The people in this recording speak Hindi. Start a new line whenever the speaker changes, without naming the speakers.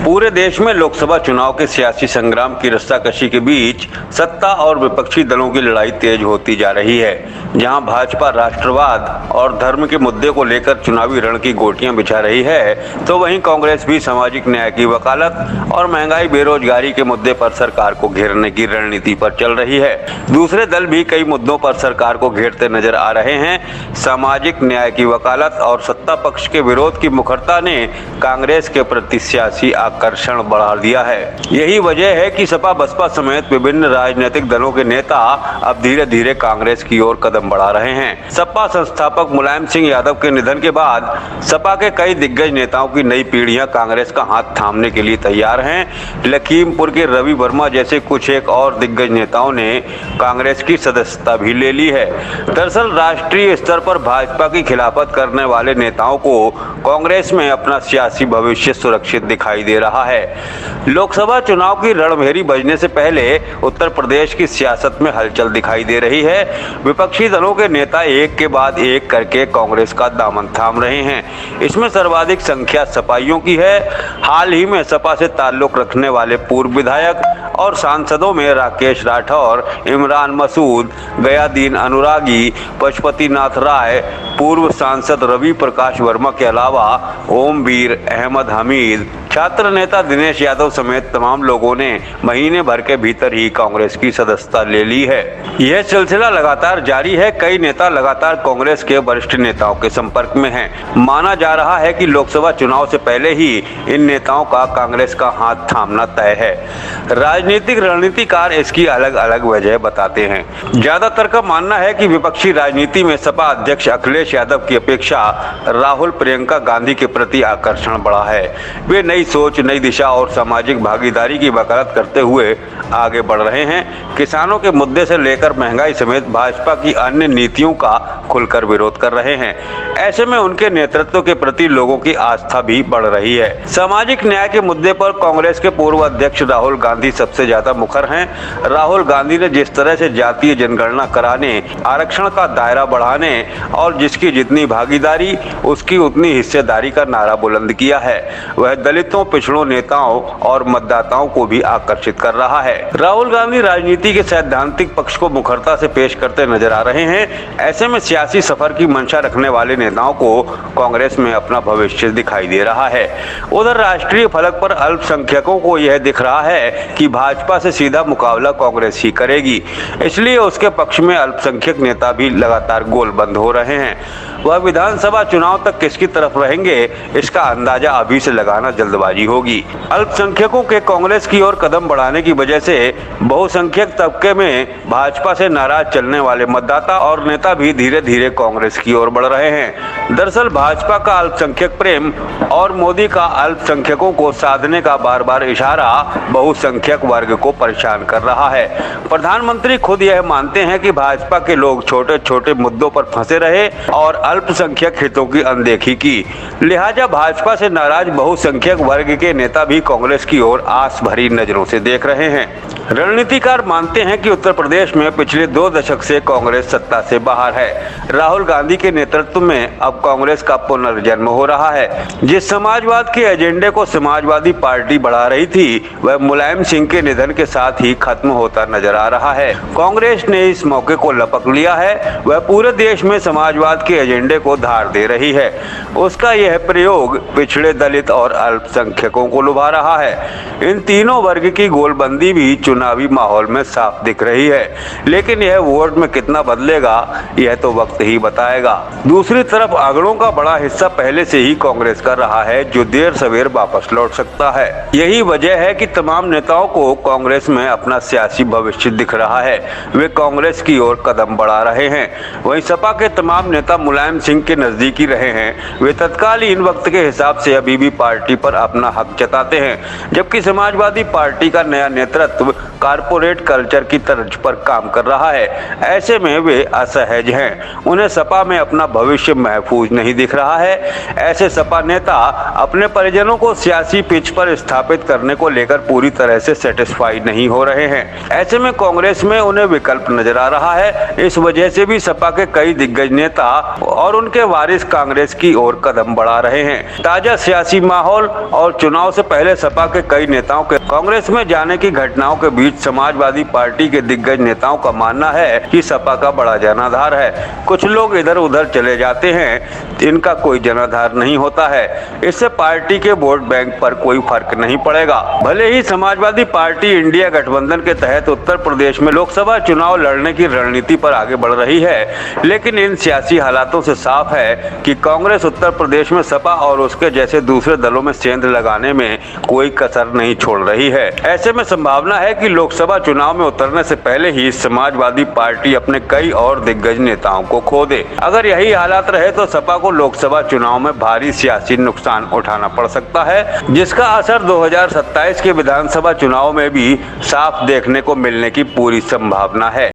पूरे देश में लोकसभा चुनाव के सियासी संग्राम की रस्साकशी के बीच सत्ता और विपक्षी दलों की लड़ाई तेज होती जा रही है। जहां भाजपा राष्ट्रवाद और धर्म के मुद्दे को लेकर चुनावी रण की गोटियां बिछा रही है, तो वहीं कांग्रेस भी सामाजिक न्याय की वकालत और महंगाई बेरोजगारी के मुद्दे पर सरकार को घेरने की रणनीति पर चल रही है। दूसरे दल भी कई मुद्दों पर सरकार को घेरते नजर आ रहे हैं। सामाजिक न्याय की वकालत और सत्ता पक्ष के विरोध की मुखरता ने कांग्रेस के प्रति सियासी आकर्षण बढ़ा दिया है। यही वजह है कि सपा बसपा समेत विभिन्न राजनीतिक दलों के नेता अब धीरे धीरे कांग्रेस की ओर कदम बढ़ा रहे हैं। सपा संस्थापक मुलायम सिंह यादव के निधन के बाद सपा के कई दिग्गज नेताओं की नई पीढ़ियां कांग्रेस का हाथ थामने के लिए तैयार हैं। लखीमपुर के रवि वर्मा जैसे कुछ एक और दिग्गज नेताओं ने कांग्रेस की सदस्यता भी ले ली है। दरअसल राष्ट्रीय स्तर पर भाजपा की खिलाफत करने वाले नेताओं को कांग्रेस में अपना सियासी भविष्य सुरक्षित दिखाई दे रहा है। लोकसभा चुनाव की रणभेरी बजने से पहले उत्तर प्रदेश की सियासत में हलचल दिखाई दे रही है। विपक्षी दलों के नेता एक के बाद एक करके कांग्रेस का दामन थाम रहे हैं। इसमें सर्वाधिक संख्या सपाइयों की है। हाल ही में सपा से ताल्लुक रखने वाले पूर्व विधायक और सांसदों में राकेश राठौर, इमरान मसूद, गयादीन अनुरागी, पशुपतिनाथ राय, पूर्व सांसद रवि प्रकाश वर्मा के अलावा ओमवीर, अहमद हमीद, छात्र नेता दिनेश यादव समेत तमाम लोगों ने महीने भर के भीतर ही कांग्रेस की सदस्यता ले ली है। यह सिलसिला लगातार जारी है। कई नेता लगातार कांग्रेस के वरिष्ठ नेताओं के संपर्क में हैं। माना जा रहा है कि लोकसभा चुनाव से पहले ही इन नेताओं का कांग्रेस का हाथ थामना तय है। राजनीतिक रणनीतिकार इसकी अलग अलग वजह बताते हैं। ज्यादातर का मानना है कि विपक्षी राजनीति में सपा अध्यक्ष अखिलेश यादव की अपेक्षा राहुल प्रियंका गांधी के प्रति आकर्षण बढ़ा है। वे नई सोच, नई दिशा और सामाजिक भागीदारी की वकालत करते हुए आगे बढ़ रहे हैं। किसानों के मुद्दे से लेकर महंगाई समेत भाजपा की अन्य नीतियों का खुलकर विरोध कर रहे हैं। ऐसे में उनके नेतृत्व के प्रति लोगों की आस्था भी बढ़ रही है। सामाजिक न्याय के मुद्दे पर कांग्रेस के पूर्व अध्यक्ष राहुल गांधी सबसे ज्यादा मुखर हैं। राहुल गांधी ने जिस तरह से जातीय जनगणना कराने, आरक्षण का दायरा बढ़ाने और जिसकी जितनी भागीदारी उसकी उतनी हिस्सेदारी का नारा बुलंद किया है, वह दलितों, पिछड़ों, नेताओं और मतदाताओं को भी आकर्षित कर रहा है। राहुल गांधी राजनीति के सैद्धांतिक पक्ष को मुखरता से पेश करते नजर आ रहे हैं। ऐसे में सियासी सफर की मंशा रखने वाले नेताओं को कांग्रेस में अपना भविष्य दिखाई दे रहा है। उधर राष्ट्रीय फलक पर अल्पसंख्यकों को यह दिख रहा है कि भाजपा से सीधा मुकाबला कांग्रेस ही करेगी, इसलिए उसके पक्ष में अल्पसंख्यक नेता भी लगातार गोलबंद हो रहे हैं। वह विधानसभा चुनाव तक किसकी तरफ रहेंगे, इसका अंदाजा अभी से लगाना जल्दबाजी होगी। अल्पसंख्यकों के कांग्रेस की ओर कदम बढ़ाने की वजह से बहुसंख्यक तबके में भाजपा से नाराज चलने वाले मतदाता और नेता भी धीरे धीरे कांग्रेस की ओर बढ़ रहे हैं। दरअसल भाजपा का अल्पसंख्यक प्रेम और मोदी का अल्पसंख्यकों को साधने का बार बार इशारा बहुसंख्यक वर्ग को परेशान कर रहा है। प्रधानमंत्री खुद यह मानते हैं कि भाजपा के लोग छोटे छोटे मुद्दों पर फंसे रहे और अल्पसंख्यक हितों की अनदेखी की। लिहाजा भाजपा से नाराज बहुसंख्यक वर्ग के नेता भी कांग्रेस की ओर आस भरी नजरों से देख रहे हैं। रणनीतिकार मानते हैं कि उत्तर प्रदेश में पिछले 2 दशक से कांग्रेस सत्ता से बाहर है। राहुल गांधी के नेतृत्व में अब कांग्रेस का पुनर्जन्म हो रहा है। जिस समाजवाद के एजेंडे को समाजवादी पार्टी बढ़ा रही थी, वह मुलायम सिंह के निधन के साथ ही खत्म होता नजर आ रहा है। कांग्रेस ने इस मौके को लपक लिया है। वह पूरे देश में समाजवाद के एजेंडे को धार दे रही है। उसका यह प्रयोग पिछड़े, दलित और अल्पसंख्यकों को लुभा रहा है। इन तीनों वर्ग की गोलबंदी भी चुनावी माहौल में साफ दिख रही है, लेकिन यह वोट में कितना बदलेगा यह तो वक्त ही बताएगा। दूसरी तरफ आंकड़ों का बड़ा हिस्सा पहले से ही कांग्रेस का रहा है, जो देर सवेर वापस लौट सकता है। यही वजह है कि तमाम नेताओं को कांग्रेस में अपना सियासी भविष्य दिख रहा है। वे कांग्रेस की ओर कदम बढ़ा रहे हैं। वहीं सपा के तमाम नेता मुलायम सिंह के नजदीकी रहे हैं। वे तत्कालीन वक्त के हिसाब से अभी भी पार्टी पर अपना हक जताते हैं, जबकि समाजवादी पार्टी का नया नेतृत्व कारपोरेट कल्चर की तर्ज पर काम कर रहा है। ऐसे में वे असहज हैं। उन्हें सपा में अपना भविष्य महफूज नहीं दिख रहा है। ऐसे सपा नेता अपने परिजनों को सियासी पिच पर स्थापित करने को लेकर पूरी तरह से सेटिस्फाइड नहीं हो रहे हैं। ऐसे में कांग्रेस में उन्हें विकल्प नजर आ रहा है। इस वजह से भी सपा के कई दिग्गज नेता और उनके वारिस कांग्रेस की ओर कदम बढ़ा रहे हैं। ताजा सियासी माहौल और चुनाव से पहले सपा के कई नेताओं के कांग्रेस में जाने की घटनाओं के बीच समाजवादी पार्टी के दिग्गज नेताओं का मानना है कि सपा का बड़ा जनाधार है। कुछ लोग इधर उधर चले जाते हैं, इनका कोई जनाधार नहीं होता है। इससे पार्टी के वोट बैंक पर कोई फर्क नहीं पड़ेगा। भले ही समाजवादी पार्टी इंडिया गठबंधन के तहत उत्तर प्रदेश में लोकसभा चुनाव लड़ने की रणनीति पर आगे बढ़ रही है, लेकिन इन सियासी हालातों से साफ है कि कांग्रेस उत्तर प्रदेश में सपा और उसके जैसे दूसरे दलों में सेंध लगाने में कोई कसर नहीं छोड़ रही है। ऐसे में संभावना है कि लोकसभा चुनाव में उतरने से पहले ही समाजवादी पार्टी अपने कई और दिग्गज नेताओं को खो दे। अगर यही हालात रहे तो सपा को लोकसभा चुनाव में भारी सियासी नुकसान उठाना पड़ सकता है, जिसका असर 2027 के विधानसभा चुनाव में भी साफ देखने को मिलने की पूरी संभावना है।